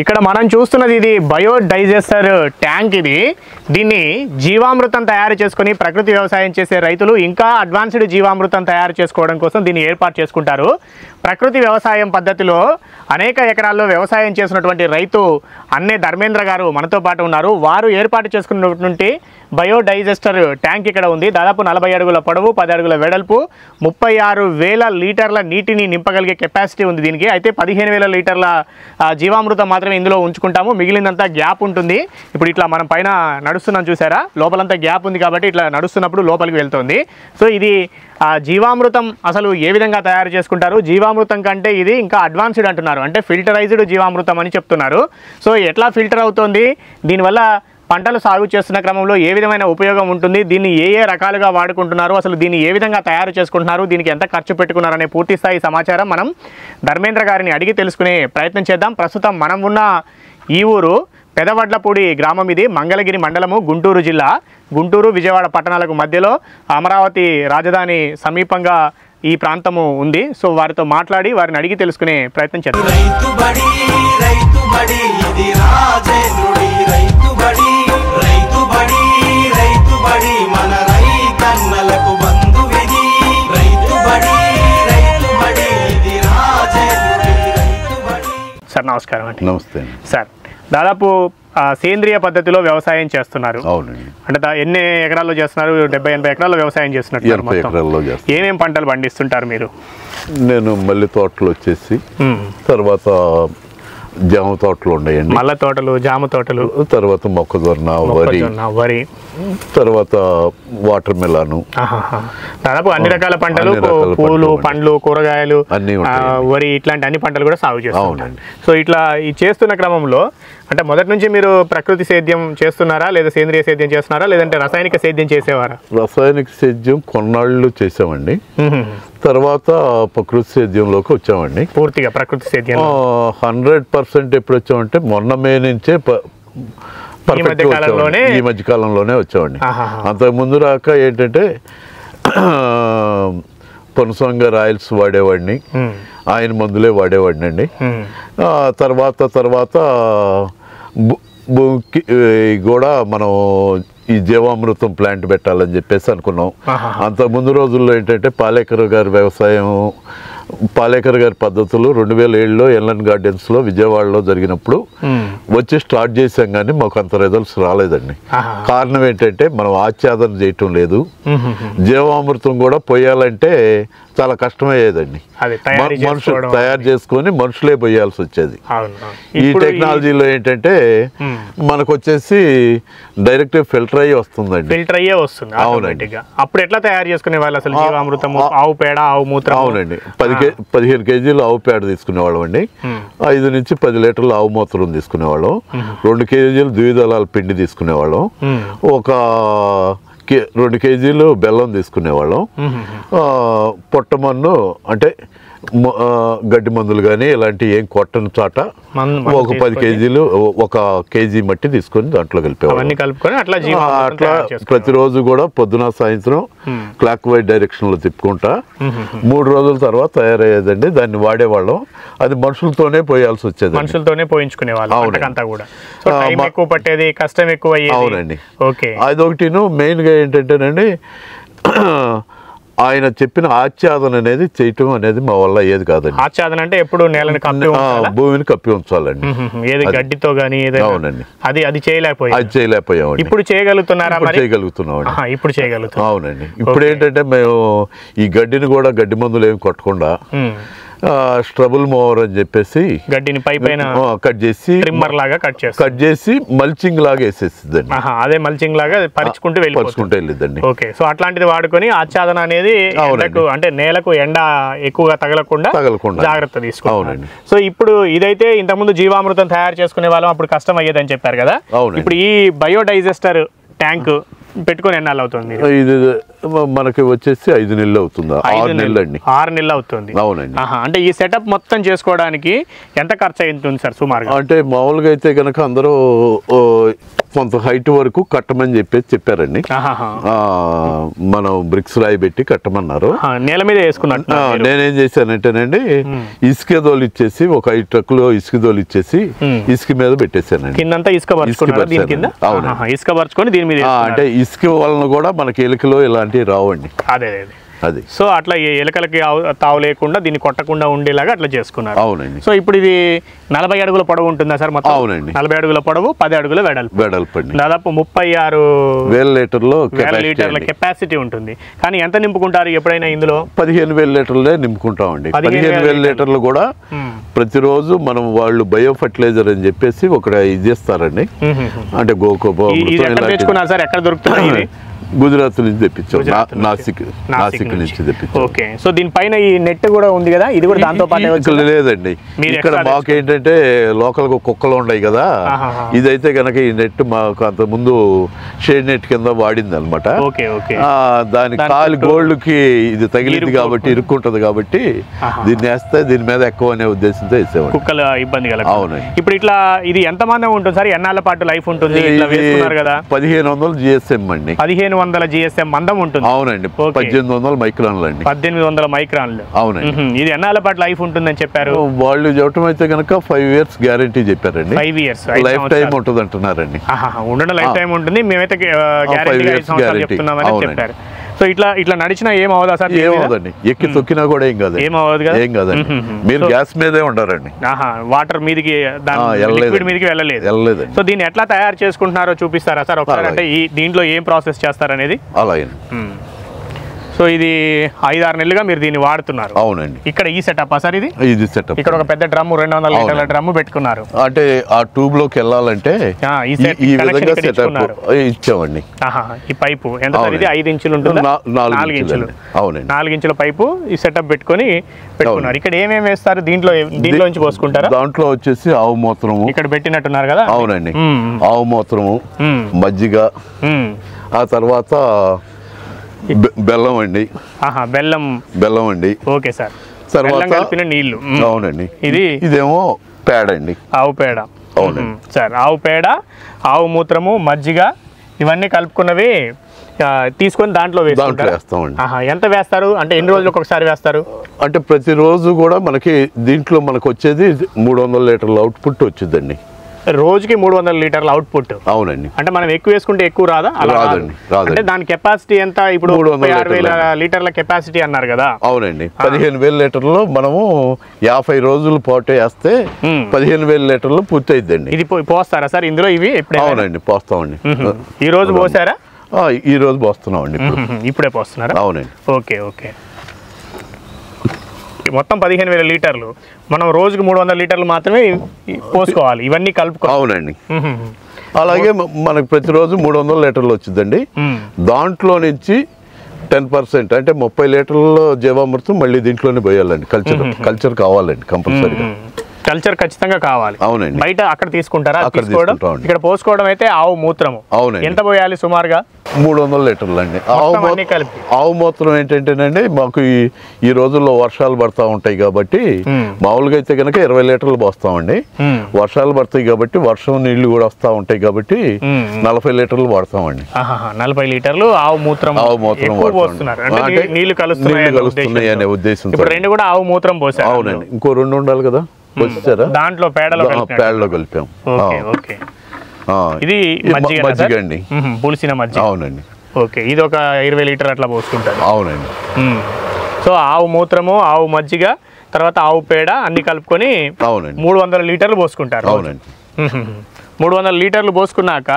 ఇక్కడ మనం చూస్తున్నది ఇది బయోడైజెస్టర్ ట్యాంక్. దీన్ని జీవామృతం తయారు చేసుకొని ప్రకృతి వ్యవసాయం చేసే రైతులు ఇంకా అడ్వాన్స్డ్ జీవామృతం తయారు చేసుకోవడం కోసం దీన్ని ఏర్పాటు చేసుకుంటారు. ప్రకృతి వ్యవసాయం పద్ధతిలో అనేక ఎకరాల్లో వ్యవసాయం చేసినటువంటి రైతు అన్నే ధర్మేంద్ర గారు మనతో పాటు ఉన్నారు. వారు ఏర్పాటు చేసుకున్నటువంటి బయోడైజెస్టర్ ట్యాంక్ ఇక్కడ ఉంది. దాదాపు 40 అడుగుల పొడవు, 10 అడుగుల వెడల్పు, 36,000 లీటర్ల నీటిని నింపగలిగే కెపాసిటీ ఉంది దీనికి. అయితే 15,000 లీటర్ల జీవామృతం మాత్రమే ఇందులో ఉంచుకుంటాము, మిగిలినంతా గ్యాప్ ఉంటుంది. ఇప్పుడు ఇట్లా మనం పైన నడుస్తున్నాం చూసారా, లోపలంతా గ్యాప్ ఉంది కాబట్టి ఇట్లా నడుస్తున్నప్పుడు లోపలికి వెళ్తుంది. సో ఇది జీవామృతం అసలు ఏ విధంగా తయారు చేసుకుంటారు, జీవామృతం కంటే ఇది ఇంకా అడ్వాన్స్డ్ అంటున్నారు, అంటే ఫిల్టరైజ్డ్ జీవామృతం అని చెప్తున్నారు. సో ఎట్లా ఫిల్టర్ అవుతుంది, దీనివల్ల పంటలు సాగు చేస్తున్న క్రమంలో ఏ విధమైన ఉపయోగం ఉంటుంది, దీన్ని ఏ రకాలుగా వాడుకుంటున్నారు, అసలు దీన్ని ఏ విధంగా తయారు చేసుకుంటున్నారు, దీనికి ఎంత ఖర్చు పెట్టుకున్నారనే పూర్తి స్థాయి సమాచారం మనం ధర్మేంద్ర గారిని అడిగి తెలుసుకునే ప్రయత్నం చేద్దాం. ప్రస్తుతం మనం ఉన్న ఈ ఊరు పెదవడ్లపూడి గ్రామం. ఇది మంగళగిరి మండలము, గుంటూరు జిల్లా. గుంటూరు విజయవాడ పట్టణాలకు మధ్యలో అమరావతి రాజధాని సమీపంగా ఈ ప్రాంతము ఉంది. సో వారితో మాట్లాడి వారిని అడిగి తెలుసుకునే ప్రయత్నం చేద్దాం. సార్ నమస్కారం అండి. నమస్తే సార్, దాదాపు సేంద్రియ పద్ధతిలో వ్యవసాయం చేస్తున్నారు. అవునండి. అంటే ఎన్ని ఎకరాల్లో చేస్తున్నారు? 70-80 ఎకరాల్లో వ్యవసాయం చేస్తున్నారు. ఏమేం పంటలు పండిస్తుంటారు మీరు? నేను మల్లె తోటలు వచ్చేసి, తర్వాత జామ తోటలు ఉన్నాయండి, మల్ల తోటలు, జామ తోటలు, తర్వాత మొక్కజొన్న, వరి, తర్వాత వాటర్ మెలాను, దాదాపు అన్ని రకాల పంటలు, పూలు, పండ్లు, కూరగాయలు, వరి, ఇట్లాంటి అన్ని పంటలు కూడా సాగు చేస్తున్నారు. సో ఇట్లా ఈ చేస్తున్న క్రమంలో అంటే మొదటి నుంచి మీరు ప్రకృతి సేద్యం చేస్తున్నారా, లేదా సేంద్రియ సేద్యం చేస్తున్నారా, లేదంటే రసాయనిక సేద్యం చేసేవారా? రసాయనిక సేద్యం కొన్నాళ్ళు చేసామండి, తర్వాత ప్రకృతి సేద్యంలోకి వచ్చామండి. పూర్తిగా ప్రకృతి సేద్యం 100% ఎప్పుడు వచ్చామంటే మొన్న మే నుంచే ఈ మధ్య కాలంలోనే వచ్చామండి. అంతకు ముందు రాక ఏంటంటే పనసంగ రాయల్స్ వాడేవాడిని, ఆయన మందులే వాడేవాడిని అండి. తర్వాత భూమికి కూడా మనం ఈ జీవామృతం ప్లాంట్ పెట్టాలని చెప్పేసి అనుకున్నాం. అంత ముందు రోజుల్లో ఏంటంటే పాలేకర్ గారి వ్యవసాయం, పాలేకర్ గారి పద్ధతులు 2007లో ఎల్ఎన్ గార్డెన్స్లో విజయవాడలో జరిగినప్పుడు వచ్చి స్టార్ట్ చేసాం, కానీ మాకు అంత రిజల్ట్స్ రాలేదండి. కారణం ఏంటంటే మనం ఆచ్ఛాదన చేయటం లేదు, జీవామృతం కూడా పోయాలంటే చాలా కష్టమయ్యేదండి. మనుషులు తయారు చేసుకొని మనుషులే పోయాల్సి వచ్చేది. ఈ టెక్నాలజీలో ఏంటంటే మనకు వచ్చేసి డైరెక్ట్ ఫిల్టర్ అయ్యి వస్తుందండి. ఫిల్టర్ అయ్యే వస్తుంది. అవునండి. అప్పుడు ఎట్లా తయారు చేసుకునే వాళ్ళు అసలు జీవామృతం? ఆవు పేడ, ఆవు మూత్రం. అవునండి. 15 కేజీలు ఆవు పేడ తీసుకునేవాళ్ళం అండి, 5 నుంచి 10 లీటర్లు ఆవు మూత్రం తీసుకునేవాళ్ళం, 2 కేజీలు ద్విదళాల పిండి తీసుకునేవాళ్ళం, ఒక 2 కేజీలు బెల్లం తీసుకునేవాళ్ళం, పొట్టమన్ను అంటే గడ్డి మందులు కానీ ఇలాంటి ఏం కొట్టని చాట ఒక 10 కేజీలు, 1 కేజీ మట్టి తీసుకొని దాంట్లో కలిపేవాళ్ళం. అట్లా ప్రతిరోజు కూడా పొద్దున సాయంత్రం క్లాక్ వైజ్ డైరెక్షన్ లో తిప్పుకుంటా 3 రోజుల తర్వాత తయారయ్యేదండి. దాన్ని వాడేవాళ్ళం. అది మనుషులతోనే పోయాల్సి వచ్చేది, మనుషులతోనే పోయించుకునేవాళ్ళం. ఎక్కువ పట్టేది, కష్టం ఎక్కువ. అవునండి. అదొకటిను. మెయిన్ గా ఏంటంటేనండి ఆయన చెప్పిన ఆచ్ఛాదన అనేది చేయటం అనేది మా వల్ల ఏది కాదండి. ఆచ్ఛాదన అంటే ఎప్పుడు నేలని భూమిని కప్పి ఉంచాలండి, ఏది గడ్డితో గానీ. అవునండి. అది చేయలేకపోయాం. ఇప్పుడు చేయగలుగుతున్నారా? చేయగలుగుతున్నాం. ఇప్పుడు చేయగలుగుతాం. అవునండి. ఇప్పుడు ఏంటంటే మేము ఈ గడ్డిని కూడా గడ్డి మందులు ఏమి కొట్టకుండా స్ట్రబుల్ మోవర్ అని చెప్పేసి గడ్డిని పైన కట్ చేసి ట్రిమ్మర్ లాగా కట్ చేసి మల్చింగ్ లాగా వేసేస్తుందండి. అదే మల్చింగ్ లాగా పరుచుకుంటూ వెళ్ళిద్దండి. ఓకే. సో అట్లాంటిది వాడుకొని ఆచ్ఛాదన అనేది అంటే నేలకు ఎండ ఎక్కువగా తగలకుండా జాగ్రత్త తీసుకోవాలి. సో ఇప్పుడు ఇదైతే ఇంతకుముందు జీవామృతం తయారు చేసుకునే వాళ్ళం, అప్పుడు కష్టం అయ్యేదని చెప్పారు కదా. ఇప్పుడు ఈ బయోడైజెస్టర్ ట్యాంక్ పెట్టుకొని ఎన్నాళ్ళు అవుతుంది? ఇది మనకి వచ్చేసి 5 నెలలు అవుతుంది. 6 నెలలు అండి. 6 నెలలు అవుతుంది. అవునండి. అంటే ఈ సెటప్ మొత్తం చేసుకోవడానికి ఎంత ఖర్చు అవుతుంది సార్ సుమారుగా? అంటే మామూలుగా అయితే కనుక అందరూ కొంత హైట్ వరకు కట్టమని చెప్పారండి. మనం బ్రిక్స్ రాయి పెట్టి కట్టమన్నారు. నేల మీద వేసుకున్నట్టు నేనేం చేశానంటేనండి ఇసుక దోలు ఇచ్చేసి ఒక 5 ట్రక్కులు ఇసుక దోలు ఇచ్చేసి ఇసుక మీద పెట్టేశానండి. కిందంతా ఇసుక పరుచుకొని దీని మీద అంటే ఇసుక వలన కూడా మనకి ఎలుకలు ఇలాంటివి రావండి. అదే అది. సో అట్లా ఎలుకలకి తావు లేకుండా దీన్ని కొట్టకుండా ఉండేలాగా అట్లా చేసుకున్నారు. అవునండి. సో ఇప్పుడు ఇది 40 అడుగుల పొడవు ఉంటుందా సార్ మొత్తం? అవునండి. 40 అడుగుల పొడవు, 10 అడుగుల వెడల్పు అండి. దాదాపు 36,000 లీటర్ల కెపాసిటీ ఉంటుంది. కానీ ఎంత నింపుకుంటారు ఎప్పుడైనా ఇందులో? 15,000 లీటర్లే నింపుకుంటామండి. 15,000 లీటర్లు కూడా ప్రతిరోజు మనం వాళ్ళు బయో ఫర్టిలైజర్ అని చెప్పేసి ఒకటి ఇది ఇస్తారండి. అంటే గోకోబో తెచ్చుకున్నారు సార్, ఎక్కడ దొరుకుతున్నాయి? గుజరాత్ నుంచి తెప్పించాం, నాసిక్ నుంచి తెప్పించాం. ఓకే. సో దీనిపైన ఈ నెట్ కూడా ఉంది కదా, ఇది కూడా దాంతో పాటు లేదండి. ఇక్కడ మాకేంటంటే లోకల్ గా కుక్కలు ఉన్నాయి కదా, ఇదైతే కనుక ఈ నెట్ మాకు అంత ముందు షేడ్ నెట్ కింద వాడింది అనమాట. దాని కాలు గోల్డ్ కి ఇది తగిలింది కాబట్టి ఇరుక్కుంటది కాబట్టి దీన్ని వేస్తే దీని మీద ఎక్కువ అనే ఉద్దేశంతో వేసేవాడు. కుక్కల ఇబ్బంది కల. అవునండి. ఇప్పుడు ఇట్లా ఇది ఎంత మంది ఉంటుంది సార్? ఎన్నాళ్ళ పాటు లైఫ్ ఉంటుంది? 1500 GSM అండి. 1500 GSM మందం ఉంటుంది. అవునండి. 1800 మైక్రాన్లు అండి. 1800 మైక్రాన్లు. అవునండి. ఇది ఎన్నాళ్ళ పాటు లైఫ్ ఉంటుందని చెప్పారు వాళ్ళు? చెప్పడం అయితే కనుక 5 years గ్యారంటీ చెప్పారండి. 5 years లైఫ్ టైం ఉంటుంది అంటున్నారండి. ఉండడం లైఫ్ టైం ఉంటుంది. మేమైతే గ్యారంటీ చెప్తున్నామని చెప్పారు. సో ఇట్లా నడిచినా ఏం అవదా సార్? ఏమవుదండి, ఎక్కి తొక్కినా కూడా ఏం కాదు. ఏం కాదండి. మీరు గ్యాస్ మీదే ఉంటారండి. వాటర్ మీదకి మీదకి వెళ్ళలేదు. సో దీన్ని ఎట్లా తయారు చేసుకుంటున్నారో చూపిస్తారా సార్ ఒకసారి? అంటే దీంట్లో ఏం ప్రాసెస్ చేస్తారనేది. అలాగే. సో ఇది 5-6 నెలలుగా మీరు దీన్ని వాడుతున్నారు. అవునండి. ఇక్కడ ఈ సెటప్ సార్? ఇది సెటప్. ఇక్కడ ఒక పెద్ద డ్రమ్ము, 200 లీటర్ల డ్రమ్ము పెట్టుకున్నారు. అంటే ఆ ట్యూబ్ లోకి వెళ్ళాలంటే ఈ విధంగా సెటప్ ఇచ్చామండి. ఈ పైపు ఎంత సార్? ఇది 5 ఇంచులు ఉంటుంది. 4 ఇంచులు. అవునండి. 4 ఇంచుల పైపు ఈ సెటప్ పెట్టుకున్నారు. ఇక్కడ ఏమేమి వేస్తారు? దీంట్లో నుంచి పోసుకుంటారా? దాంట్లో వచ్చేసి ఆవు మూత్రము ఇక్కడ పెట్టినట్టున్నారు కదా. అవునండి. ఆవు మూత్రము, మజ్జిగ, ఆ తర్వాత బెల్లం అండి. బెల్లం అండి. Okay sir. తర్వాత నీళ్లు. అవునండి. ఇదేమో పేడ అండి. ఆవు పేడ. అవునండి సార్. ఆవు పేడ, ఆవు మూత్రము, మజ్జిగ ఇవన్నీ కలుపుకున్నవి తీసుకొని దాంట్లో వేస్తామండి. ఎంత వేస్తారు? అంటే ఎన్ని రోజులకు ఒకసారి వేస్తారు? అంటే ప్రతిరోజు కూడా మనకి దీంట్లో మనకు వచ్చేది 300 లీటర్ల అవుట్పుట్ వచ్చిందండి. రోజుకి 300 లీటర్ల అవుట్పుట్. అవునండి. అంటే మనం ఎక్కువ వేసుకుంటే ఎక్కువ రాదా? రాదండి. అంటే దాని కెపాసిటీ ఎంత? ఇప్పుడు 36,000 లీటర్ల కెపాసిటీ అన్నారు కదా. అవునండి. 15,000 లీటర్లు మనము 50 రోజుల పాటు వేస్తే 15,000 లీటర్లు పూర్తి అయిద్దండి. ఇది పోస్తారా సార్ ఇందులో? ఇవి అవునండి, పోస్తామండి. ఈ రోజు పోసారా? ఈ రోజు పోస్తున్నామండి. ఇప్పుడే పోస్తున్నారా? అవునండి. ఓకే. మొత్తం 15,000 లీటర్లు. మనం రోజుకు 300 లీటర్లు మాత్రమే పోసుకోవాలి, ఇవన్నీ కలుపుకోవాలి. అవునండి. అలాగే మనకు ప్రతిరోజు 300 లీటర్లు వచ్చిందండి. దాంట్లో నుంచి 10% అంటే 30 లీటర్ల జీవామృతం మళ్ళీ దీంట్లోనే పోయాలండి. కల్చర్ కావాలండి కంపల్సరీగా. కల్చర్ ఖచ్చితంగా కావాలి. అవునండి. బయట అక్కడ తీసుకుంటారా? ఇక్కడ పోసుకోవడం అయితే ఆవు మూత్రము. అవునండి. ఎంత పోయాలి సుమారుగా? 300 లీటర్లు అండి. ఆవు మూత్రం ఏంటంటేనండి మాకు ఈ రోజుల్లో వర్షాలు పడతా ఉంటాయి కాబట్టి మామూలుగా అయితే కనుక 20 లీటర్లు పోస్తామండి. వర్షాలు పడతాయి కాబట్టి వర్షం నీళ్లు కూడా వస్తా ఉంటాయి కాబట్టి 40 లీటర్లు వాడతామండి. 40 లీటర్లు ఆవు మూత్రం నీళ్లు కలుస్తున్నాయి అనే ఉద్దేశం. రెండు కూడా ఆవు మూత్రం పోసారు. అవునండి. ఇంకో 2 ఉండాలి కదా, దాంట్లో పేడలో కలిపాం. ఇది మజ్జిగ అండి, పులిసిన మజ్జిగ. అవునండి. ఓకే. ఇది ఒక 20 లీటర్ అట్లా పోసుకుంటారు. అవునండి. సో ఆవు మూత్రము, ఆవు మజ్జిగ, తర్వాత ఆవు పేడ అన్ని కలుపుకొని 300 లీటర్లు పోసుకుంటారు. అవునండి. 300 లీటర్లు పోసుకున్నాక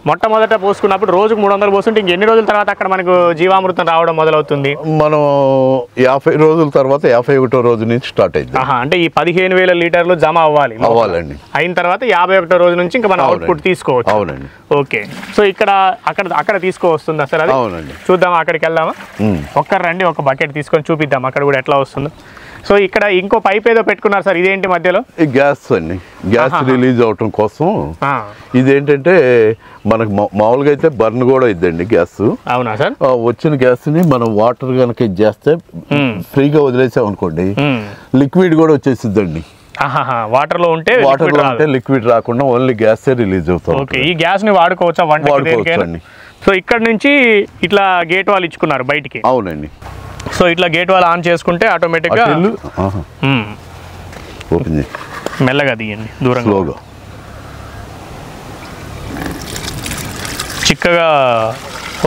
మొట్టమొదట పోసుకున్నప్పుడు రోజుకు 300 పోసుకుంటే ఇంకెన్ని రోజుల తర్వాత అక్కడ మనకు జీవామృతం రావడం మొదలవుతుంది? మనం 50 రోజుల తర్వాత 51వ రోజు నుంచి స్టార్ట్ అయింది. అంటే ఈ 15,000 లీటర్లు జమ అవ్వాలండి. అయిన తర్వాత 51వ రోజు నుంచి ఇంకా మనం అవుట్పుట్ తీసుకోవచ్చు. అవునండి. ఓకే. సో అక్కడ తీసుకోవస్తుందా సార్ అది? అవునండి. చూద్దాం, అక్కడికి వెళ్దామా? ఒక్కరు రండి, ఒక బకెట్ తీసుకొని చూపిద్దాం అక్కడ కూడా ఎట్లా వస్తుందో. సో ఇక్కడ ఇంకో పైప్ ఏదో పెట్టుకున్నారు సార్, ఇదేంటి మధ్యలో? గ్యాస్ అండి. గ్యాస్ రిలీజ్ అవటం కోసం ఇదేంటంటే మనకు మామూలుగా అయితే బర్న్ కూడా ఇద్దండి గ్యాస్. అవునా సార్? వచ్చిన గ్యాస్ ని మనం వాటర్ కనుక చేస్తే ఫ్రీగా వదిలేసాం అనుకోండి, లిక్విడ్ కూడా వచ్చేసిద్దండి. వాటర్ లో ఉంటే లిక్విడ్ రాకుండా ఓన్లీ గ్యాస్ రిలీజ్ అవుతుంది. ఓకే, ఈ గ్యాస్ ని వాడుకోవచ్చా వంట? సో ఇక్కడ నుంచి ఇట్లా గేట్ వాల్ ఇచ్చుకున్నారు బయటికి. అవునండి. సో ఇట్లా గేట్ వాల్ ఆన్ చేసుకుంటే ఆటోమేటిక్ గా ఓపెన్ చేసి మెల్లగా తీయండి, దూరంగా చిక్కగా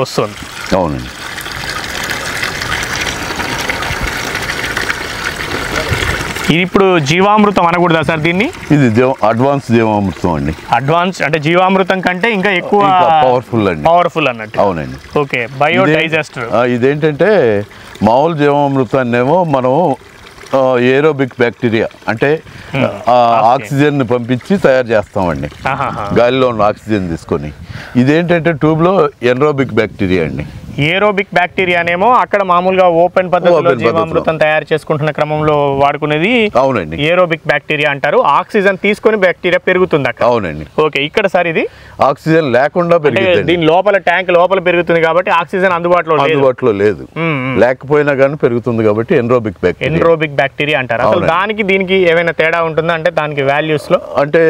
వస్తుంది. అవునండి. ఇది ఇప్పుడు జీవామృతం అనకూడదా సార్ దీన్ని? ఇది అడ్వాన్స్ జీవామృతం అండి. అడ్వాన్స్ అంటే జీవామృతం కంటే ఇంకా ఎక్కువ పవర్ఫుల్ అండి. పవర్ఫుల్ అన్నట్టు. అవునండి. ఓకే, బయోడైజెస్టర్. ఇదేంటంటే మామూలు జీవామృతాన్నేమో మనం ఏరోబిక్ బ్యాక్టీరియా అంటే ఆక్సిజన్ ని పంపించి తయారు చేస్తామండి, గాలిలో ఉన్న ఆక్సిజన్ తీసుకొని. ఇదేంటంటే ట్యూబ్లో ఎన్రోబిక్ బ్యాక్టీరియా అండి. ఏరోబిక్ బ్యాక్టీరియానేమో అక్కడ మామూలుగా ఓపెన్ పద్ధతిలో జీవామృతం తయారు చేసుకుంటున్న క్రమంలో వాడుకునేది. అవునండి. ఏరోబిక్ బ్యాక్టీరియా అంటారు. ఆక్సిజన్ తీసుకొని బ్యాక్టీరియా పెరుగుతుంది అక్కడ. అవునండి. ఓకే, ఇక్కడ సార్ ఇది ఆక్సిజన్ లేకుండా పెరుగుతుంది. దీని లోపల ట్యాంక్ లోపల పెరుగుతుంది కాబట్టి ఆక్సిజన్ అందుబాటులో లేదు. లేకపోయినా కానీ పెరుగుతుంది కాబట్టి ఎన్రోబిక్ బ్యాక్టీరియా అంటారు. అసలు దానికి దీనికి ఏమైనా తేడా ఉంటుందా అంటే దానికి వాల్యూస్ లో? అంటే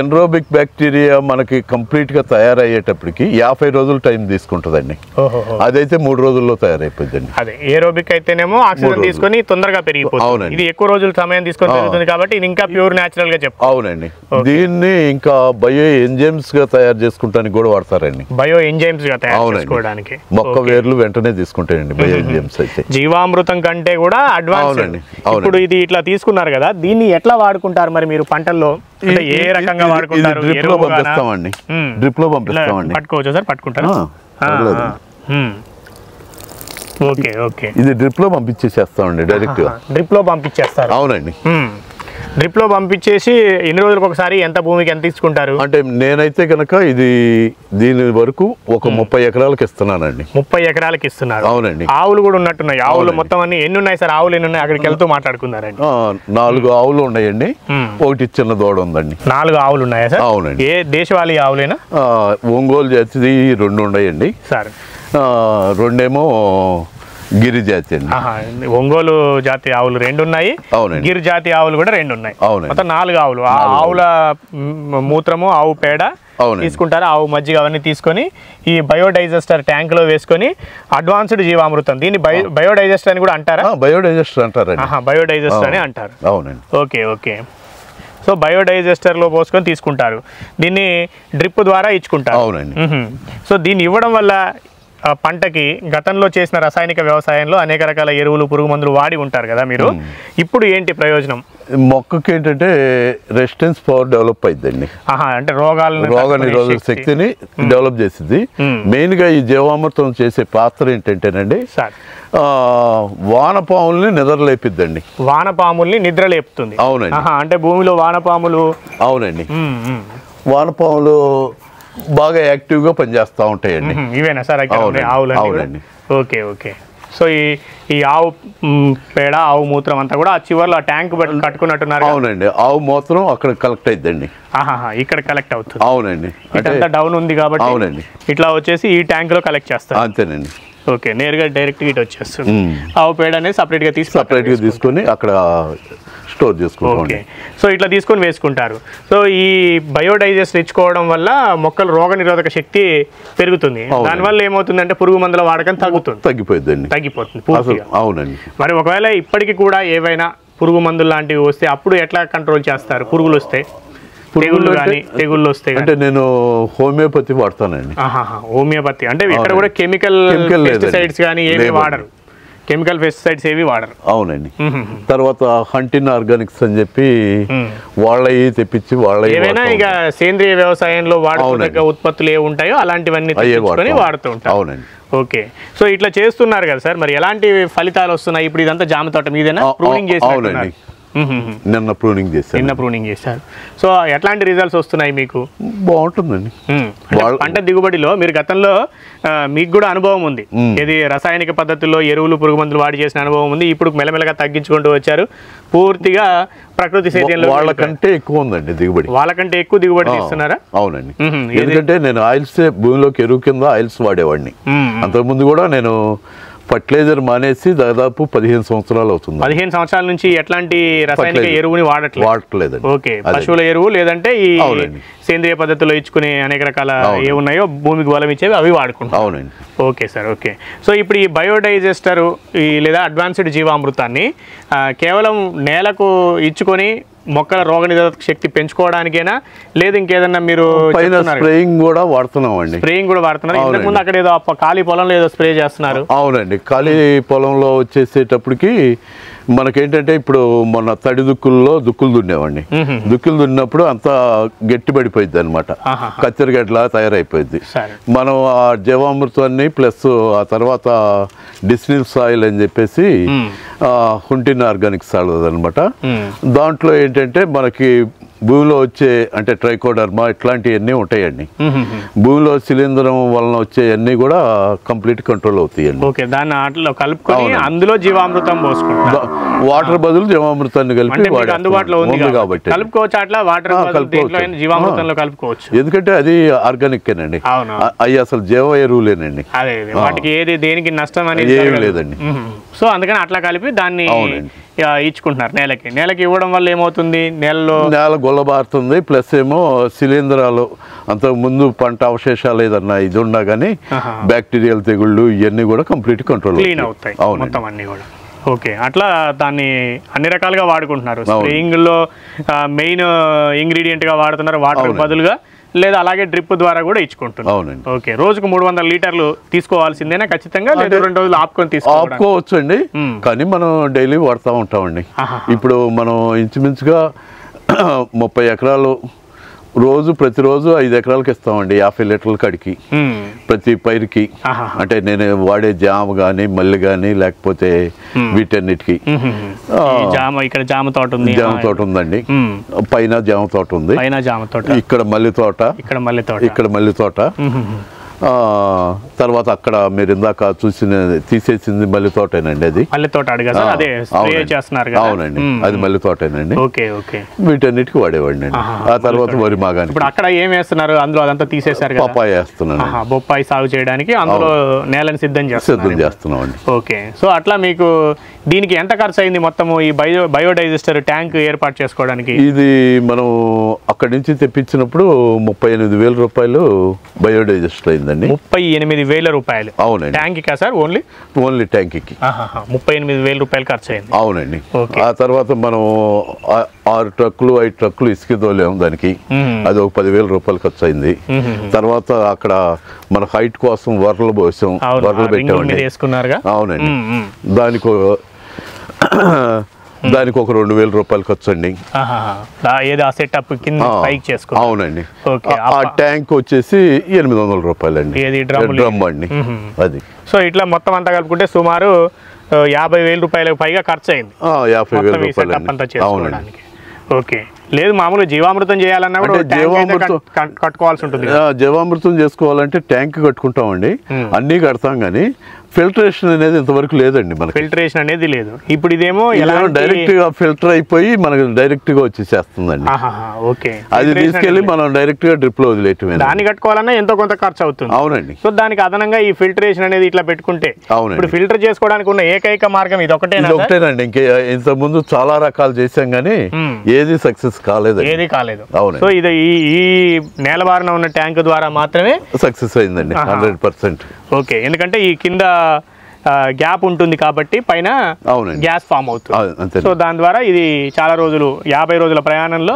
ఎన్రోబిక్ బ్యాక్టీరియా మనకి కంప్లీట్ గా తయారయ్యేటప్పటికి 50 రోజులు టైం తీసుకుంటుందండి. అదైతే 3 రోజుల్లో తయారైపోద్దండి. అదే ఏరోబిక్ అయితేనేమో ఆక్సిజన్ తీసుకొని తొందరగా పెరిగిపోతుంది. ఇది ఎక్కువ రోజులు సమయం తీసుకొని పెరుగుతుంది కాబట్టి ఇది ఇంకా ప్యూర్ న్యాచురల్ గా చెప్తారు. అవునండి. దీన్ని ఇంకా బయో ఎంజైమ్స్ గా తయారు చేసుకుంటానికి కూడా వాడతారండి. బయో ఎంజైమ్స్ గా తయారు చేసుకోవడానికి మొక్క వేర్లు వెంటనే తీసుకుంటాయండి బయో ఎంజైమ్స్ అయితే. జీవామృతం కంటే కూడా అడ్వాన్స్. ఇప్పుడు ఇది ఇట్లా తీసుకున్నారు కదా, దీన్ని ఎట్లా వాడుకుంటారు మరి మీరు పంటల్లో? ఏ రకంగా వాడుకుంటారు? డ్రిప్ లో పంపిస్తామండి. డ్రిప్ లో పంపిస్తామండి. పట్టుకోవచ్చు సార్? పట్టుకుంటారా? Okay okay. ఇది డ్రిప్ లో పంపించేసేస్తామండి డైరెక్ట్ గా. డ్రిప్ లో పంపించేస్తారు? అవునండి. డ్రిప్ లో పంపించేసి ఎన్ని రోజులకు ఒకసారి ఎంత భూమికి ఎంత ఇచ్చుకుంటారు? అంటే నేనైతే కనుక దీని వరకు ఒక 30 ఎకరాలకు ఇస్తున్నానండి. 30 ఎకరాలకు ఇస్తున్నారు? అవునండి. ఆవులు కూడా ఉన్నట్టున్నాయి. ఆవులు మొత్తం అన్ని ఎన్ని ఉన్నాయి సార్? ఆవులు ఎన్ని ఉన్నాయి? అక్కడికి వెళ్తూ మాట్లాడుకున్నారండి. 4 ఆవులు ఉన్నాయండి. ఒకటి చిన్న దూడ ఉందండి. 4 ఆవులు ఉన్నాయా సార్? అవునండి. ఏ దేశవాళీ ఆవులేనా? ఒంగోలు జాతిది 2 ఉన్నాయండి సార్. 2 గిరి జాతి అండి. ఒంగోలు జాతి ఆవులు 2 ఉన్నాయి. గిరి జాతి ఆవులు కూడా 2 ఉన్నాయి. మొత్తం 4 ఆవులు. ఆ ఆవుల మూత్రము, ఆవు పేడ తీసుకుంటారు, ఆవు మజ్జిగ అవన్నీ తీసుకొని ఈ బయోడైజెస్టర్ ట్యాంక్ లో వేసుకొని అడ్వాన్స్డ్ జీవామృతం. దీన్ని బయోడైజెస్టర్ అని కూడా అంటారా? బయోడైజెస్టర్ అంటారు. బయోడైజెస్టర్ అని అంటారు. అవునండి. Okay okay. సో బయోడైజెస్టర్ లో పోసుకొని తీసుకుంటారు. దీన్ని డ్రిప్ ద్వారా ఇచ్చుకుంటారు. అవునండి. సో దీన్ని ఇవ్వడం వల్ల పంటకి గతంలో చేసిన రసాయనిక వ్యవసాయంలో అనేక రకాల ఎరువులు, పురుగు మందులు వాడి ఉంటారు కదా మీరు. ఇప్పుడు ఏంటి ప్రయోజనం? మొక్కకి ఏంటంటే రెసిస్టెన్స్ పవర్ డెవలప్ అయిద్దండి. అంటే రోగ నిరోధక శక్తిని డెవలప్ చేసింది. మెయిన్ గా ఈ జీవామృతం చేసే పాత్ర ఏంటంటేనండి, వానపాముల్ని నిద్రలేపిద్దండి. వానపాముల్ని నిద్రలేపుతుంది? అవునండి. అంటే భూమిలో వానపాములు. అవునండి. వానపాములు బాగా యాక్టివ్ గా పనిచేస్తూ ఉంటాయండి. ఇవేనా సార్ ఆవులు? అవునండి. Okay okay. సో ఈ ఆవు పేడ, ఆవు మూత్రం అంతా కూడా ఆ చివర్లో ట్యాంక్ కట్టుకున్నట్టున్నారు. అవునండి. ఆవు మూత్రం అక్కడ కలెక్ట్ అయిద్దండి. ఇక్కడ కలెక్ట్ అవుతుంది. అవునండి. అంటే డౌన్ ఉంది కాబట్టి. అవునండి. ఇట్లా వచ్చేసి ఈ ట్యాంక్ లో కలెక్ట్ చేస్తారు. అంతేనండి. ఓకే, నేరుగా డైరెక్ట్ ఇటు వచ్చేస్తుంది. ఆవు పేడ అనేది సపరేట్ గా తీసుకొని అక్కడ స్టోర్ చేసుకుంటాం. ఓకే. సో ఇట్లా తీసుకొని వేసుకుంటారు. సో ఈ బయోడైజెస్ట్ ఇచ్చుకోవడం వల్ల మొక్కలు రోగ నిరోధక శక్తి పెరుగుతుంది. దానివల్ల ఏమవుతుందంటే పురుగు మందుల వాడకం తగ్గిపోతుంది పూర్తిగా. అవునండి. మరి ఒకవేళ ఇప్పటికి కూడా ఏవైనా పురుగు మందులు లాంటివి వస్తే అప్పుడు ఎట్లా కంట్రోల్ చేస్తారు? పురుగులు వస్తే, తెగుళ్ళు వస్తాయి అంటే నేను హోమియోపతి వాడతానండి. హోమియోపతి అంటే ఇక్కడ కూడా కెమికల్ పెస్టిసైడ్స్ కానీ ఏమి వాడరు? కెమికల్ పెస్టిసైడ్స్ ఏవి వాడరు? అవునండి. తర్వాత హంటిన్ ఆర్గానిక్స్ అని చెప్పి వాళ్ళవి తెప్పించి ఏవైనా ఇక సేంద్రియ వ్యవసాయంలో వాడుకునే ఉత్పత్తులు ఏ ఉంటాయో అలాంటివన్నీ వాడుతూ ఉంటారు. అవునండి. ఓకే. సో ఇట్లా చేస్తున్నారు కదా సార్, మరి ఎలాంటి ఫలితాలు వస్తున్నాయి? ఇప్పుడు ఇదంతా జామ తోట మీదేనా? ప్రూనింగ్ చేసి నిన్న ప్రూనింగ్ చేశారు. సో ఎట్లాంటి రిజల్ట్స్ వస్తున్నాయి మీకు? బాగుంటుందండి. పంట దిగుబడిలో మీరు గతంలో మీకు కూడా అనుభవం ఉంది, ఇది రసాయనిక పద్ధతుల్లో ఎరువులు, పురుగు మందులు వాడి చేసిన అనుభవం ఉంది. ఇప్పుడు మెల్లమెల్లగా తగ్గించుకుంటూ వచ్చారు. పూర్తిగా ప్రకృతి సేద్యంలో వాళ్ళకంటే ఎక్కువ ఉందండి దిగుబడి. వాళ్ళకంటే ఎక్కువ దిగుబడి తీస్తున్నారా? అవునండి. ఎందుకంటే నేను ఆయిల్స్ భూమిలోకి ఎరువు కింద ఆయిల్స్ వాడేవాడిని. అంతకుముందు కూడా నేను ఫర్టిలైజర్ మానేసి దాదాపు 15 సంవత్సరాలు అవుతుంది. 15 సంవత్సరాల నుంచి ఎట్లాంటి రసాయనిక ఎరువుని వాడట్లేదండి. ఓకే, పశువుల ఎరువు లేదంటే ఈ సేంద్రియ పద్ధతిలో ఇచ్చుకునే అనేక రకాల ఏ ఉన్నాయో భూమికి బలం ఇచ్చేవి అవి వాడుకుంటాం. అవునండి. Okay sir, okay. సో ఇప్పుడు ఈ బయోడైజెస్టర్ లేదా అడ్వాన్స్డ్ జీవామృతాన్ని కేవలం నేలకు ఇచ్చుకొని మొక్కల రోగనిరోధక శక్తి పెంచుకోవడానికేనా, లేదు ఇంకేదన్నా మీరు స్ప్రేయింగ్ కూడా వాడుతున్నాం అండి? స్ప్రేయింగ్ కూడా వాడుతున్నారు. ఇంతకుముందు అక్కడ ఏదో ఖాళీ పొలంలో ఏదో స్ప్రే చేస్తున్నారు. అవునండి, ఖాళీ పొలంలో వచ్చేసేటప్పటికి మనకేంటంటే ఇప్పుడు మొన్న తడి దుక్కులు దున్నేవాడిని. దుక్కులు దున్నప్పుడు అంతా గట్టి పడిపోయింది అనమాట, కత్తెరగడ్డలా తయారైపోయింది. మనం ఆ జీవామృతాన్ని ప్లస్ ఆ తర్వాత డిస్నిల్ సాయిల్ అని చెప్పేసి హుంటిన్ ఆర్గానిక్ సాయిల్ అనమాట. దాంట్లో ఏంటంటే మనకి భూమిలో వచ్చే అంటే ట్రైకోడర్మా ఇట్లాంటివన్నీ ఉంటాయండి. భూమిలో శిలీంధ్రం వలన వచ్చేవన్నీ కూడా కంప్లీట్ కంట్రోల్ అవుతాయండి. ఓకే, దాన్ని ఆటలో కలుపుకొని అందులో జీవామృతం పోసుకుంటాం. వాటర్ బదులు జీవామృతాన్ని కలిపి అందుబాటులో ఉంది కాబట్టి కలుపుకోవచ్చు. అట్లా వాటర్ జీవామృతంలో కలుపుకోవచ్చు, ఎందుకంటే అది ఆర్గానిక్-ఏనండి. అవి అసలు జీవ ఎరువులేనండి. అదే వాటికి ఏది దేనికి నష్టం అనేది లేదండి. సో అందుకని అట్లా కలిపి దాన్ని ఇచ్చుకుంటున్నారు. నేలకి ఇవ్వడం వల్ల ఏమవుతుంది, నేల గొల్లబారుతుంది, ప్లస్ ఏమో శిలీంధ్రాలు అంతకు ముందు పంట అవశేషాలు ఏదన్నా ఇది ఉన్నా కానీ బ్యాక్టీరియల్ తెగుళ్ళు ఇవన్నీ కూడా కంప్లీట్ కంట్రోల్ క్లీన్ అవుతాయి మొత్తం అన్ని కూడా. ఓకే, అట్లా దాన్ని అన్ని రకాలుగా వాడుకుంటున్నారు. స్ప్రేయింగ్ లో మెయిన్ ఇంగ్రీడియంట్ గా వాడుతున్నారు వాటర్ బదులుగా, లేదా అలాగే డ్రిప్ ద్వారా కూడా ఇచ్చుకుంటున్నారు. అవునండి. ఓకే, రోజుకు 300 లీటర్లు తీసుకోవాల్సిందేనా ఖచ్చితంగా, లేదా 2 రోజులు ఆపుకోవచ్చు అండి, కానీ మనం డైలీ వాడుతూ ఉంటామండి. ఇప్పుడు మనం ఇంచుమించుగా 30 ఎకరాలు ప్రతిరోజు 5 ఎకరాలకు ఇస్తామండి 50 లీటర్ల కడికి ప్రతి పైరుకి. అంటే నేను వాడే జామ కానీ మల్లి కానీ లేకపోతే వీటన్నిటికి. ఇక్కడ జామ తోట ఉందండి, పైన జామ తోట ఉంది, ఇక్కడ మల్లి తోట, ఇక్కడ మల్లి తోట. తర్వాత అక్కడ మీరు ఇందాక తీసేసింది మల్లి తోటేనండి. అది మల్లి తోట. అవునండి, అది మల్లి తోటేనండి. వీటన్నిటికి వాడేవాడిని. ఆ తర్వాత వరి మాగాని. ఇప్పుడు అక్కడ ఏం వేస్తున్నారు అందులో? అదంతా తీసేశారు. పప్పాయి వేస్తున్నాను. బొప్పాయి సాగు చేయడానికి అందులో నేలని సిద్ధం చేస్తున్నాం అండి. ఓకే, సో అట్లా మీకు దీనికి ఎంత ఖర్చు అయింది మొత్తము ఈ బయోడైజెస్టర్ ట్యాంక్ ఏర్పాటు చేసుకోవడానికి? ఇది మనం అక్కడి నుంచి తెప్పించినప్పుడు 38,000 రూపాయలు బయోడైజెస్టర్ అయిందండి. 38,000 రూపాయలు? అవునండి. ట్యాంక్ కా సార్? ఓన్లీ ట్యాంక్ కి 38,000 రూపాయలు ఖర్చు అయింది. అవునండి. ఆ తర్వాత మనం 6 ట్రక్కులు 5 ట్రక్కులు ఇసుక తోలాము దానికి, అది ఒక 10,000 రూపాయలు ఖర్చు అయింది. తర్వాత అక్కడ మన హైట్ కోసం వరలు పోసాం, వరలు పెట్టామండి. అవునండి, దానికి ఒక 2,000 రూపాయలు ఖర్చు అండి. అవునండి. ఆ ట్యాంక్ వచ్చేసి 800 రూపాయలు అండి, డ్రమ్ అండి అది. సో ఇట్లా మొత్తం అంతా కలుపుకుంటే సుమారు 50,000 రూపాయలకు పైగా ఖర్చు అయింది. 50,000 రూపాయలు. ఓకే, లేదు మామూలుగా జీవామృతం చేయాలన్నా కూడా జీవామృతం కట్టుకోవాల్సి ఉంటుంది. జీవామృతం చేసుకోవాలంటే ట్యాంక్ కట్టుకుంటామండి, అన్నీ కడతాం కానీ ఫిల్టరేషన్ అనేది ఇంతవరకు లేదండి. మనకి ఫిల్టరేషన్ అనేది లేదు. ఇప్పుడు ఇదేమో డైరెక్ట్ గా ఫిల్టర్ అయిపోయి మనకు డైరెక్ట్ గా వచ్చేసేస్తుందండి. ఓకే, అది తీసుకెళ్లి మనం డైరెక్ట్ గా డ్రిప్ లో వదిలేయటమే. దాన్ని కట్టుకోవాలన్నా ఎంతో కొంత ఖర్చు అవుతుంది. అవునండి. సో దానికి అదనంగా ఈ ఫిల్టరేషన్ అనేది ఇట్లా పెట్టుకుంటే, ఇప్పుడు ఫిల్టర్ చేసుకోవడానికి ఉన్న ఏకైక మార్గం ఇది ఒకటేనండి. ఇంకే ఇంత ముందు చాలా రకాలు చేసాం కానీ ఏది సక్సెస్ కాలేదు. అవును. సో ఇది ఈ నేల బారిన ఉన్న ట్యాంక్ ద్వారా మాత్రమే సక్సెస్ అయిందండి 100%. ఓకే, ఎందుకంటే ఈ కింద గ్యాప్ ఉంటుంది కాబట్టి పైన గ్యాస్ ఫామ్ అవుతుంది. సో దాని ద్వారా ఇది చాలా రోజులు 50 రోజుల ప్రయాణంలో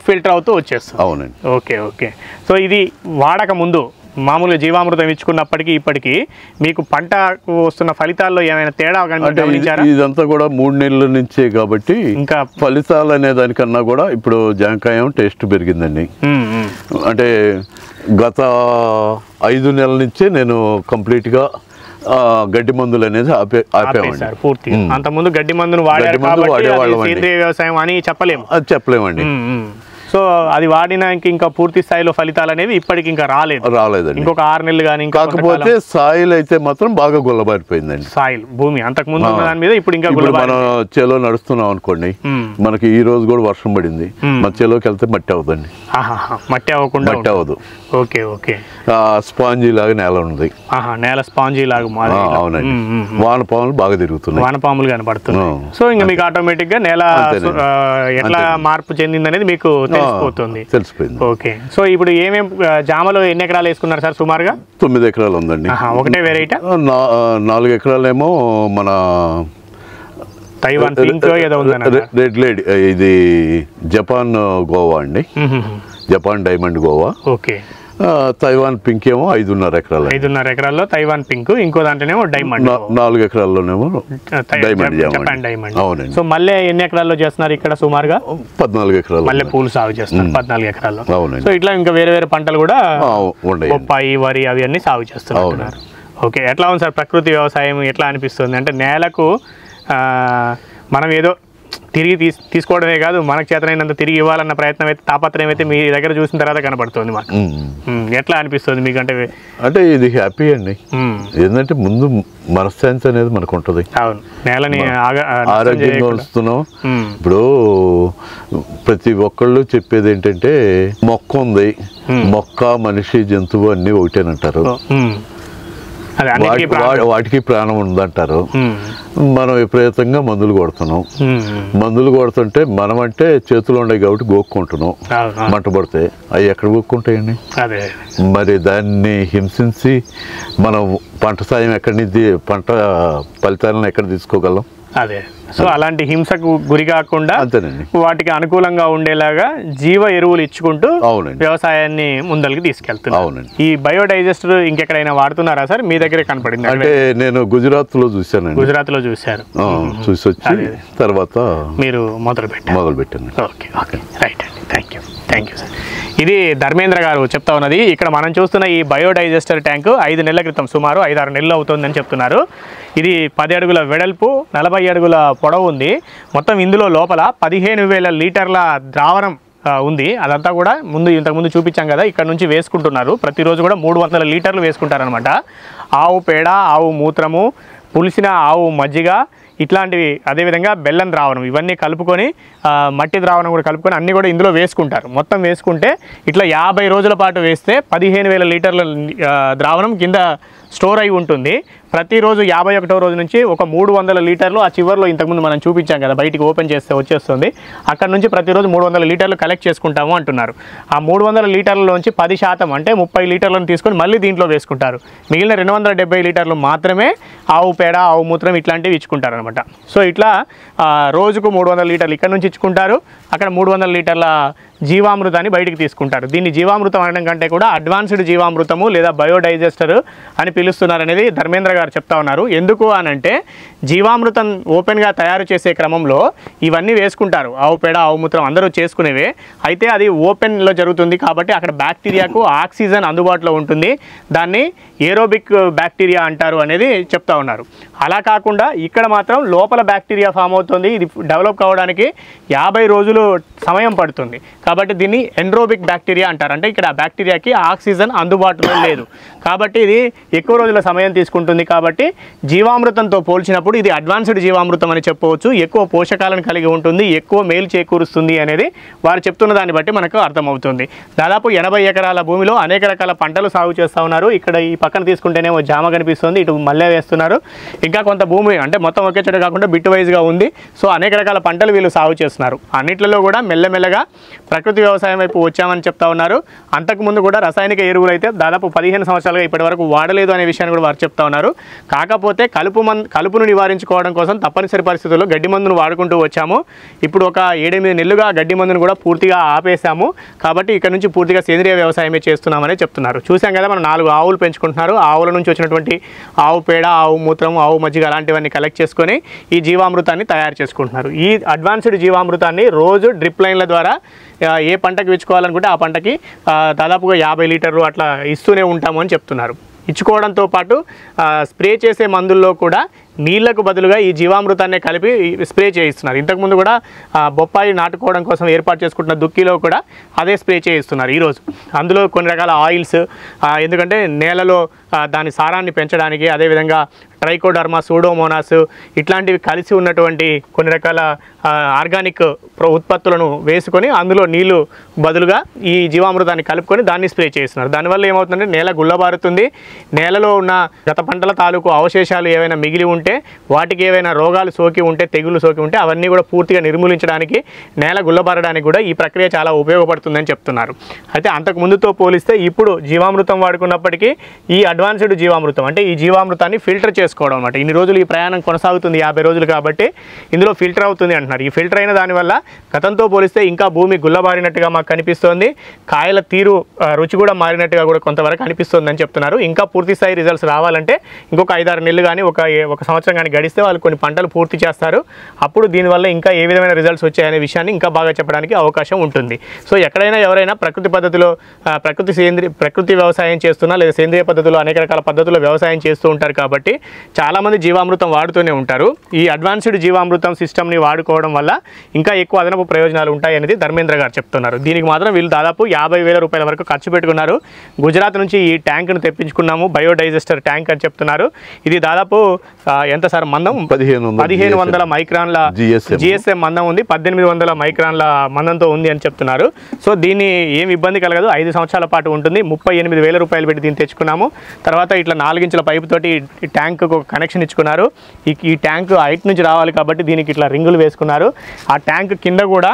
ఫిల్టర్ అవుతూ వచ్చేస్తుంది. అవునండి. ఓకే. సో ఇది వాడక ముందు మామూలుగా జీవామృతం ఇచ్చుకున్నప్పటికీ ఇప్పటికీ మీకు పంటకు వస్తున్న ఫలితాల్లో ఏమైనా తేడా గమనించారా? ఇదంతా కూడా 3 నెలల నుంచే కాబట్టి ఇంకా ఫలితాలు అనే దానికన్నా కూడా ఇప్పుడు జాంకాయం టేస్ట్ పెరిగిందండి. అంటే గత 5 నెలల నుంచే నేను కంప్లీట్గా గడ్డి మందులు అనేది ఆపేవాడిని పూర్తిగా. అంతకుముందు గడ్డి మందును వాడేవాళ్ళం, సేంద్రియ వ్యవసాయం అని చెప్పలేమండి. చెప్పలేమండి. సో సో అది వాడినాక ఇంకా పూర్తి స్థాయిలో ఫలితాలు అనేవి ఇప్పటికి ఇంకా రాలేదండి. ఇంకొక 6 నెలలు కానీ కాకపోతే సాయిల్ అయితే మాత్రం బాగా గుల్లబారిపోయిందండి. సాయిల్ భూమి అంతకు ముందు ఉన్న దాని మీద ఇప్పుడు ఇంకా మనం చేలో నడుస్తున్నాం అనుకోండి, మనకి ఈ రోజు కూడా వర్షం పడింది, మన చేలోకి వెళ్తే మట్టి అవుతుంది. మట్టి అవ్వకుండా మట్టి అవ్వదు. Okay okay. స్పాంజీ లాగా నేల ఉంది. నేల స్పాంజీ లాగా. అవునండి. వానపాములు బాగా తిరుగుతున్నాయి. వానపాములు కనపడుతున్నాయి. సో ఇంకా మీకు ఆటోమేటిక్ గా నేల ఎట్లా మార్పు చెందింది అనేది మీకు తెలిసిపోయింది. ఓకే. సో ఇప్పుడు ఏమేమి జామలో ఎన్ని ఎకరాలు వేసుకున్నారు సార్? సుమారుగా 9 ఎకరాలు ఉందండి. ఒకటే వెరైటీ? 4 ఎకరాలేమో మన తైవాన్ పింక్ ఏదో ఉందన్న, రెడ్ లేడీ, ఇది జపాన్ గోవా అండి, Japan diamond guava. Okay. Taiwan pink ఏమో 5.5 ఎకరాలు. 5.5 ఎకరాల్లో తైవాన్ పింక్, ఇంకో దాంట్లోనేమో డైమండ్. 4 ఎకరాల్లోనేమో డైమండ్, జపాన్ డైమండ్. అవునండి. సో మళ్ళీ ఎన్ని ఎకరాల్లో చేస్తున్నారు ఇక్కడ? సుమారుగా 14 ఎకరాలు మళ్ళీ పూలు సాగు చేస్తున్నారు 14 ఎకరాల్లో. అవునండి. సో ఇట్లా ఇంకా వేరే వేరే పంటలు కూడా బొప్పాయి, వరి అవి అన్ని సాగు చేస్తున్నారు. ఓకే. ఎట్లా ఉంది సార్ ప్రకృతి వ్యవసాయం? ఎట్లా అనిపిస్తుంది అంటే నేలకు మనం ఏదో తిరిగి తీసుకోవడమే కాదు, మనకు చేతనైనంత తిరిగి ఇవ్వాలన్న ప్రయత్నం అయితే, తాపత్రయం అయితే మీ దగ్గర చూసిన తర్వాత కనబడుతుంది మాకు. ఎట్లా అనిపిస్తుంది మీకు? అంటే ఇది హ్యాపీ అండి. ఏంటంటే ముందు మనశ్శాంతి అనేది మనకు ఉంటుంది. అవును. నేలని ఆరోగ్యంగా ఉంచుతున్నాం. ఇప్పుడు ప్రతి ఒక్కళ్ళు చెప్పేది ఏంటంటే మొక్క ఉంది, మొక్క మనిషి జంతువు అన్ని ఒకటేనంటారు, వాటికి ప్రాణం ఉందంటారు. మనం విపరీతంగా మందులు కొడుతున్నాం. మందులు కొడుతుంటే మనం అంటే చేతులు ఉన్నాయి కాబట్టి గోక్కుంటున్నాం. మంట పడితే అవి ఎక్కడ గోక్కుంటాయండి? మరి దాన్ని హింసించి మనం పంట సాయం ఎక్కడి నుంచి, పంట ఫలితాలను ఎక్కడ తీసుకోగలం? అదే. సో అలాంటి హింసకు గురి కాకుండా వాటికి అనుకూలంగా ఉండేలాగా జీవ ఎరువులు ఇచ్చుకుంటూ వ్యవసాయాన్ని ముందరికి తీసుకెళ్తున్నారు. ఈ బయోడైజెస్టర్ ఇంకెక్కడైనా వాడుతున్నారా సార్? మీ దగ్గరే కనపడింది అంటే నేను గుజరాత్ లో చూసాను. గుజరాత్ లో చూసారు, చూసి వచ్చి తర్వాత మీరు మొదలు పెట్టాను. ఓకే ఓకే, రైట్ అండి. Thank you sir. ఇది ధర్మేంద్ర గారు చెప్తా ఉన్నది. ఇక్కడ మనం చూస్తున్న ఈ బయోడైజెస్టర్ ట్యాంకు 5 నెలల క్రితం, సుమారు 5-6 నెలలు అవుతుందని చెప్తున్నారు. ఇది 10 అడుగుల వెడల్పు, 40 అడుగుల పొడవు ఉంది. మొత్తం ఇందులో లోపల 15,000 లీటర్ల ద్రావణం ఉంది. అదంతా కూడా ఇంతకుముందు చూపించాం కదా, ఇక్కడ నుంచి వేసుకుంటున్నారు. ప్రతిరోజు కూడా 300 లీటర్లు వేసుకుంటారనమాట. ఆవు పేడ, ఆవు మూత్రము, పులిసిన ఆవు మజ్జిగ ఇట్లాంటివి, అదేవిధంగా బెల్లం ద్రావణం, ఇవన్నీ కలుపుకొని మట్టి ద్రావణం కూడా కలుపుకొని అన్నీ కూడా ఇందులో వేసుకుంటారు. మొత్తం వేసుకుంటే ఇట్లా 50 రోజుల పాటు వేస్తే 15,000 లీటర్ల ద్రావణం కింద స్టోర్ అయి ఉంటుంది. ప్రతిరోజు 51వ రోజు నుంచి ఒక 300 లీటర్లు, ఆ చివరిలో ఇంతకుముందు మనం చూపించాం కదా, బయటికి ఓపెన్ చేస్తే వచ్చేస్తుంది, అక్కడ నుంచి ప్రతిరోజు 300 లీటర్లు కలెక్ట్ చేసుకుంటాము అంటున్నారు. ఆ 300 లీటర్లలోంచి 10% అంటే 30 లీటర్లను తీసుకొని మళ్ళీ దీంట్లో వేసుకుంటారు. మిగిలిన 270 లీటర్లు మాత్రమే ఆవు పేడ, ఆవు మూత్రం ఇట్లాంటివి ఇచ్చుకుంటారు అనమాట. సో ఇట్లా రోజుకు 300 లీటర్లు ఇక్కడ నుంచి ఇచ్చుకుంటారు, అక్కడ 300 లీటర్ల జీవామృతాన్ని బయటికి తీసుకుంటారు. దీన్ని జీవామృతం అనడం కంటే కూడా అడ్వాన్స్డ్ జీవామృతము లేదా బయోడైజెస్టర్ అని పిలుస్తున్నారు అనేది ధర్మేంద్ర గారు చెప్తా ఉన్నారు. ఎందుకు అనంటే జీవామృతం ఓపెన్గా తయారు చేసే క్రమంలో ఇవన్నీ వేసుకుంటారు, ఆవు పేడ, ఆవు మూత్రం అందరూ చేసుకునేవే. అయితే అది ఓపెన్లో జరుగుతుంది కాబట్టి అక్కడ బ్యాక్టీరియాకు ఆక్సిజన్ అందుబాటులో ఉంటుంది, దాన్ని ఏరోబిక్ బ్యాక్టీరియా అంటారు అనేది చెప్తా ఉన్నారు. అలా కాకుండా ఇక్కడ మాత్రం లోపల బ్యాక్టీరియా ఫామ్ అవుతుంది. ఇది డెవలప్ కావడానికి 50 రోజులు సమయం పడుతుంది. కాబట్టి దీన్ని ఎండ్రోబిక్ బ్యాక్టీరియా అంటారు. అంటే ఇక్కడ ఆ బ్యాక్టీరియాకి ఆక్సిజన్ అందుబాటులో లేదు కాబట్టి ఇది ఎక్కువ రోజుల సమయం తీసుకుంటుంది. కాబట్టి జీవామృతంతో పోల్చినప్పుడు ఇది అడ్వాన్స్డ్ జీవామృతం అని చెప్పవచ్చు. ఎక్కువ పోషకాలను కలిగి ఉంటుంది, ఎక్కువ మేలు చేకూరుస్తుంది అనేది వారు చెప్తున్న దాన్ని బట్టి మనకు అర్థమవుతుంది. దాదాపు 80 ఎకరాల భూమిలో అనేక రకాల పంటలు సాగు చేస్తూ ఉన్నారు. ఇక్కడ ఈ పక్కన తీసుకుంటేనేమో జామ కనిపిస్తుంది, ఇటు మల్లె వేస్తున్నారు. ఇంకా కొంత భూమి అంటే మొత్తం ఒకే చోట కాకుండా బిట్ వైజ్గా ఉంది. సో అనేక రకాల పంటలు వీళ్ళు సాగు చేస్తున్నారు. అన్నిట్లలో కూడా మెల్లమెల్లగా ప్రకృతి వ్యవసాయం వైపు వచ్చామని చెప్తా ఉన్నారు. అంతకుముందు కూడా రసాయనిక ఎరువులు అయితే దాదాపు 15 సంవత్సరాలుగా ఇప్పటి వరకు వాడలేదు అనే విషయాన్ని కూడా వారు చెప్తా ఉన్నారు. కాకపోతే కలుపును నివారించుకోవడం కోసం తప్పనిసరి పరిస్థితుల్లో గడ్డి మందును వాడుకుంటూ వచ్చాము. ఇప్పుడు ఒక 7-8 నెలలుగా గడ్డి మందును కూడా పూర్తిగా ఆపేశాము. కాబట్టి ఇక్కడ నుంచి పూర్తిగా సేంద్రియ వ్యవసాయమే చేస్తున్నామని చెప్తున్నారు. చూసాం కదా, మనం 4 ఆవులు పెంచుకుంటున్నారు. ఆవుల నుంచి వచ్చినటువంటి ఆవు పేడ, ఆవు మూత్రం, ఆవు మజ్జిగ అలాంటివన్నీ కలెక్ట్ చేసుకొని ఈ జీవామృతాన్ని తయారు చేసుకుంటున్నారు. ఈ అడ్వాన్స్డ్ జీవామృతాన్ని రోజు డ్రిప్ లైన్ల ద్వారా ఏ పంటకి ఇచ్చుకోవాలనుకుంటే ఆ పంటకి దాదాపుగా 50 లీటర్లు అట్లా ఇస్తూనే ఉంటాము అని చెప్తున్నారు. ఇచ్చుకోవడంతో పాటు స్ప్రే చేసే మందుల్లో కూడా నీళ్లకు బదులుగా ఈ జీవామృతాన్ని కలిపి స్ప్రే చేయిస్తున్నారు. ఇంతకుముందు కూడా బొప్పాయి నాటుకోవడం కోసం ఏర్పాటు చేసుకుంటున్న దుక్కిలో కూడా అదే స్ప్రే చేయిస్తున్నారు ఈరోజు. అందులో కొన్ని రకాల ఆయిల్స్, ఎందుకంటే నేలలో దాని సారాన్ని పెంచడానికి, అదేవిధంగా ట్రైకోడర్మా, సూడోమోనాస్ ఇట్లాంటివి కలిసి ఉన్నటువంటి కొన్ని రకాల ఆర్గానిక్ ఉత్పత్తులను వేసుకొని అందులో నీళ్లు బదులుగా ఈ జీవామృతాన్ని కలుపుకొని దాన్ని స్ప్రే చేస్తున్నారు. దానివల్ల ఏమవుతుందంటే నేల గుల్లబారుతుంది. నేలలో ఉన్న గత పంటల తాలూకు అవశేషాలు ఏవైనా మిగిలి ఉంటే, వాటికి ఏవైనా రోగాలు సోకి ఉంటే, తెగులు సోకి ఉంటే అవన్నీ కూడా పూర్తిగా నిర్మూలించడానికి, నేల గుల్లబారడానికి కూడా ఈ ప్రక్రియ చాలా ఉపయోగపడుతుందని చెప్తున్నారు. అయితే అంతకు ముందుతో పోలిస్తే ఇప్పుడు జీవామృతం వాడుకున్నప్పటికీ ఈ అడ్వాన్స్డ్ జీవామృతం అంటే ఈ జీవామృతాన్ని ఫిల్టర్ చేసుకోవడం అన్నమాట. ఇన్ని రోజులు ఈ ప్రయాణం కొనసాగుతుంది 50 రోజులు కాబట్టి ఇందులో ఫిల్టర్ అవుతుంది అంటున్నారు. ఈ ఫిల్టర్ అయిన దానివల్ల గతంతో పోలిస్తే ఇంకా భూమి గుల్లబారినట్టుగా మాకు కనిపిస్తోంది. కాయల తీరు, రుచి కూడా మారినట్టుగా కూడా కొంతవరకు అనిపిస్తుంది అని చెప్తున్నారు. ఇంకా పూర్తి స్థాయి రిజల్ట్స్ రావాలంటే ఇంకొక 5-6 నెలలు కానీ ఒక సంవత్సరం కానీ గడిస్తే వాళ్ళు కొన్ని పంటలు పూర్తి చేస్తారు. అప్పుడు దీనివల్ల ఇంకా ఏ విధమైన రిజల్ట్స్ వచ్చాయనే విషయాన్ని ఇంకా బాగా చెప్పడానికి అవకాశం ఉంటుంది. సో ఎక్కడైనా ఎవరైనా ప్రకృతి పద్ధతిలో ప్రకృతి వ్యవసాయం చేస్తున్నా లేదా సేంద్రియ పద్ధతిలో అనేక రకాల పద్ధతుల్లో వ్యవసాయం చేస్తూ ఉంటారు కాబట్టి చాలామంది జీవామృతం వాడుతూనే ఉంటారు. ఈ అడ్వాన్స్డ్ జీవామృతం సిస్టమ్ని వాడుకోవడం వల్ల ఇంకా ఎక్కువ అదనపు ప్రయోజనాలు ఉంటాయనేది ధర్మేంద్ర గారు చెప్తున్నారు. దీనికి మాత్రం వీళ్ళు దాదాపు 50,000 రూపాయల వరకు ఖర్చు పెట్టుకున్నారు. గుజరాత్ నుంచి ఈ ట్యాంక్ను తెప్పించుకున్నాము, బయోడైజెస్టర్ ట్యాంక్ అని చెప్తున్నారు. ఇది దాదాపు ఎంత సార్ మందం? 1500 మైక్రాన్ల జిఎస్ఎం మందం ఉంది. 1800 మైక్రాన్ల మందంతో ఉంది అని చెప్తున్నారు. సో దీన్ని ఏమి ఇబ్బంది కలగదు. 5 సంవత్సరాల పాటు ఉంటుంది. 38,000 రూపాయలు పెట్టి దీన్ని తెచ్చుకున్నాము. తర్వాత ఇట్లా 4 ఇంచుల పైపు తోటి ఈ ట్యాంక్కు కనెక్షన్ ఇచ్చుకున్నారు. ఈ ట్యాంక్ హైట్ నుంచి రావాలి కాబట్టి దీనికి ఇట్లా రింగులు వేసుకున్నారు. ఆ ట్యాంక్ కింద కూడా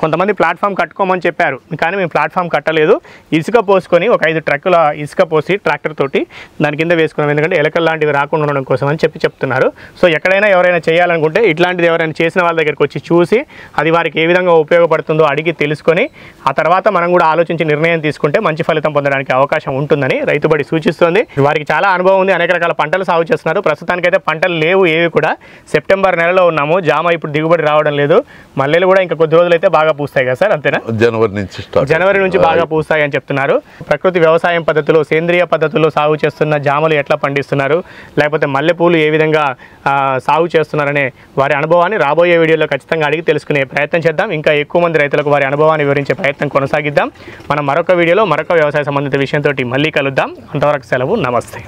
కొంతమంది ప్లాట్ఫామ్ కట్టుకోమని చెప్పారు, కానీ మేము ప్లాట్ఫామ్ కట్టలేదు. ఇసుక పోసుకొని ఒక 5 ట్రక్కుల ఇసుక పోసి ట్రాక్టర్ తోటి దాని కింద వేసుకున్నాం. ఎందుకంటే ఎలకలు లాంటివి రాకుండా ఉండడం కోసం అని చెప్తున్నారు. సో ఎక్కడైనా ఎవరైనా చేయాలనుకుంటే ఇట్లాంటిది ఎవరైనా చేసిన వాళ్ళ దగ్గరికి వచ్చి చూసి అది వారికి ఏ విధంగా ఉపయోగపడుతుందో అడిగి తెలుసుకొని ఆ తర్వాత మనం కూడా ఆలోచించి నిర్ణయం తీసుకుంటే మంచి ఫలితం పొందడానికి అవకాశం ఉంటుందని రైతుబడి సూచిస్తోంది. వారికి చాలా అనుభవం ఉంది, అనేక రకాల పంటలు సాగు చేస్తున్నారు. ప్రస్తుతానికైతే పంటలు లేవు ఏవి కూడా. సెప్టెంబర్ నెలలో ఉన్నాము. జామ ఇప్పుడు దిగుబడి రావడం లేదు. మల్లెలు కూడా ఇంకా కొద్ది రోజులైతే బాగా పూస్తాయి కదా సార్, అంతేనా? జనవరి నుంచి బాగా పూస్తాయి అని చెప్తున్నారు. ప్రకృతి వ్యవసాయం పద్ధతిలో, సేంద్రియ పద్ధతిలో సాగు చేస్తున్న జామలు ఎట్లా పండిస్తున్నారు, లేకపోతే మల్లెపూలు ఏ విధంగా సాగు చేస్తున్నారనే వారి అనుభవాన్ని రాబోయే వీడియోలో ఖచ్చితంగా అడిగి తెలుసుకునే ప్రయత్నం చేద్దాం. ఇంకా ఎక్కువ మంది రైతులకు వారి అనుభవాన్ని వివరించే ప్రయత్నం కొనసాగిద్దాం. మనం మరొక వీడియోలో మరొక వ్యవసాయ సంబంధిత విషయంతో మళ్ళీ కలుద్దాం. అంతవరకు సెలవు. నమస్తే.